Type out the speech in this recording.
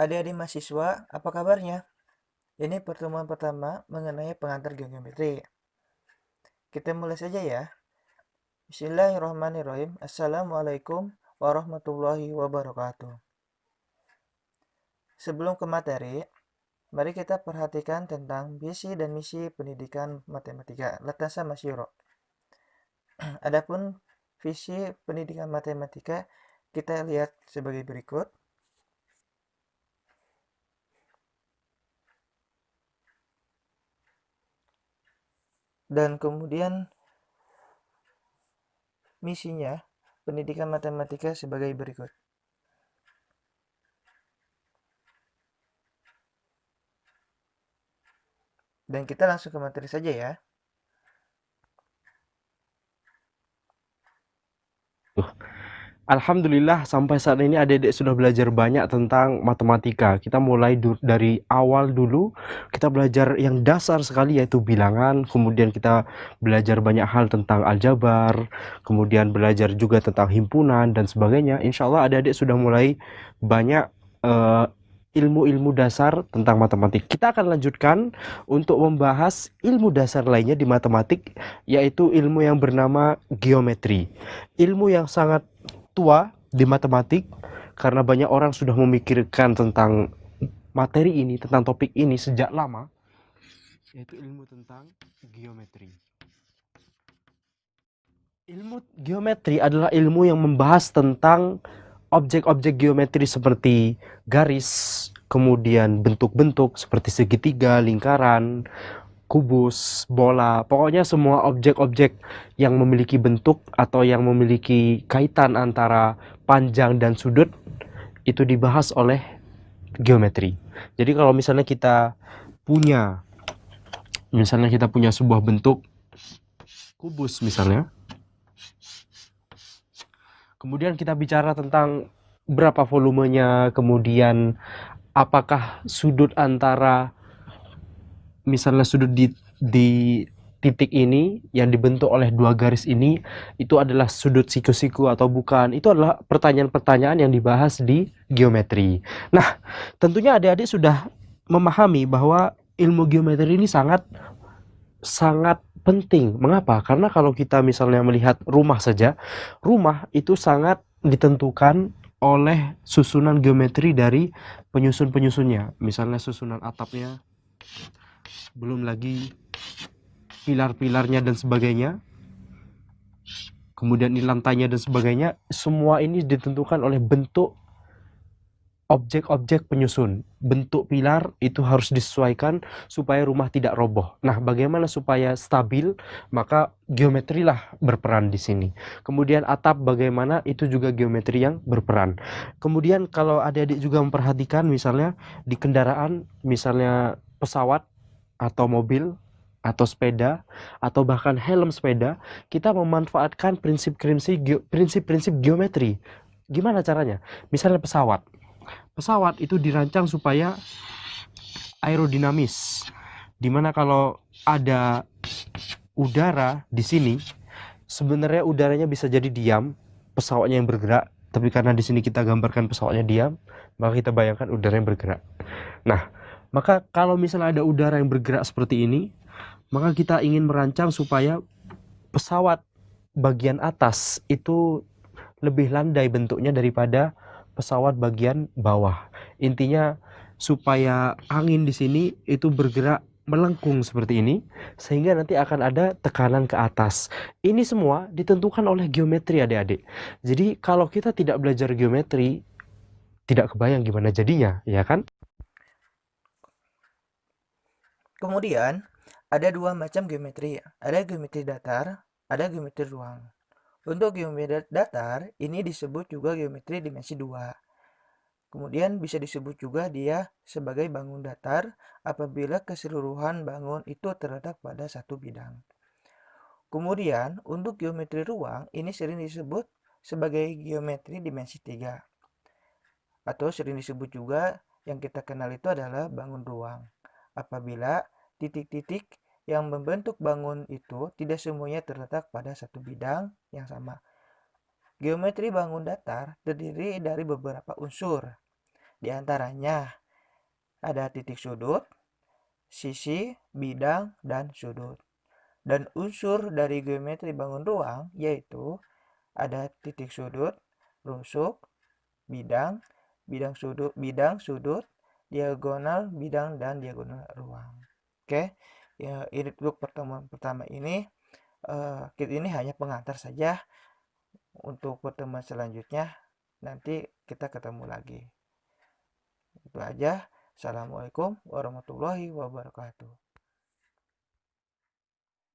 Adik-adik mahasiswa, apa kabarnya? Ini pertemuan pertama mengenai pengantar geometri. Kita mulai saja ya. Bismillahirrahmanirrahim. Assalamualaikum warahmatullahi wabarakatuh. Sebelum ke materi, mari kita perhatikan tentang visi dan misi pendidikan matematika. Latasa Masyiro. Adapun visi pendidikan matematika kita lihat sebagai berikut. Dan kemudian misinya pendidikan matematika sebagai berikut. Dan kita langsung ke materi saja ya. Alhamdulillah sampai saat ini adik-adik sudah belajar banyak tentang matematika. Kita mulai dari awal dulu, kita belajar yang dasar sekali yaitu bilangan, kemudian kita belajar banyak hal tentang aljabar, kemudian belajar juga tentang himpunan dan sebagainya. Insya Allah adik-adik sudah mulai banyak eh, ilmu-ilmu dasar tentang matematik. Kita akan lanjutkan untuk membahas ilmu dasar lainnya di matematik, yaitu ilmu yang bernama geometri. Ilmu yang sangat tua di matematik karena banyak orang sudah memikirkan tentang materi ini, tentang topik ini sejak lama, yaitu ilmu tentang geometri. Ilmu geometri adalah ilmu yang membahas tentang objek-objek geometri seperti garis, kemudian bentuk-bentuk seperti segitiga, lingkaran, kubus, bola, pokoknya semua objek-objek yang memiliki bentuk atau yang memiliki kaitan antara panjang dan sudut itu dibahas oleh geometri. Jadi kalau punya misalnya kita punya sebuah bentuk kubus misalnya, kemudian kita bicara tentang berapa volumenya, kemudian apakah sudut antara misalnya sudut di titik ini yang dibentuk oleh dua garis ini itu adalah sudut siku-siku atau bukan, itu adalah pertanyaan-pertanyaan yang dibahas di geometri. Nah, tentunya adik-adik sudah memahami bahwa ilmu geometri ini sangat sangat penting. Mengapa? Karena kalau kita misalnya melihat rumah saja, rumah itu sangat ditentukan oleh susunan geometri dari penyusun-penyusunnya. Misalnya susunan atapnya, belum lagi pilar-pilarnya dan sebagainya, kemudian ini lantainya dan sebagainya, semua ini ditentukan oleh bentuk objek-objek penyusun. Bentuk pilar itu harus disesuaikan supaya rumah tidak roboh. Nah, bagaimana supaya stabil? Maka geometri lah berperan di sini. Kemudian atap bagaimana? Itu juga geometri yang berperan. Kemudian kalau adik-adik juga memperhatikan misalnya di kendaraan, misalnya pesawat atau mobil atau sepeda atau bahkan helm sepeda, kita memanfaatkan prinsip-prinsip geometri. Gimana caranya? Misalnya pesawat. Pesawat itu dirancang supaya aerodinamis. Dimana kalau ada udara di sini, sebenarnya udaranya bisa jadi diam, pesawatnya yang bergerak, tapi karena di sini kita gambarkan pesawatnya diam, maka kita bayangkan udara yang bergerak. Nah, maka kalau misalnya ada udara yang bergerak seperti ini, maka kita ingin merancang supaya pesawat bagian atas itu lebih landai bentuknya daripada pesawat bagian bawah. Intinya supaya angin di sini itu bergerak melengkung seperti ini sehingga nanti akan ada tekanan ke atas. Ini semua ditentukan oleh geometri adik-adik. Jadi kalau kita tidak belajar geometri, tidak kebayang gimana jadinya, ya kan? Kemudian, ada dua macam geometri. Ada geometri datar, ada geometri ruang. Untuk geometri datar, ini disebut juga geometri dimensi 2. Kemudian bisa disebut juga dia sebagai bangun datar apabila keseluruhan bangun itu terletak pada satu bidang. Kemudian, untuk geometri ruang, ini sering disebut sebagai geometri dimensi 3. Atau sering disebut juga yang kita kenal itu adalah bangun ruang. Apabila titik-titik yang membentuk bangun itu tidak semuanya terletak pada satu bidang yang sama. Geometri bangun datar terdiri dari beberapa unsur. Di antaranya ada titik sudut, sisi, bidang, dan sudut. Dan unsur dari geometri bangun ruang yaitu ada titik sudut, rusuk, bidang, bidang sudut, diagonal bidang, dan diagonal ruang. Oke, ya, ini untuk pertemuan pertama ini. Ini hanya pengantar saja. Untuk pertemuan selanjutnya nanti kita ketemu lagi. Itu aja. Assalamualaikum warahmatullahi wabarakatuh.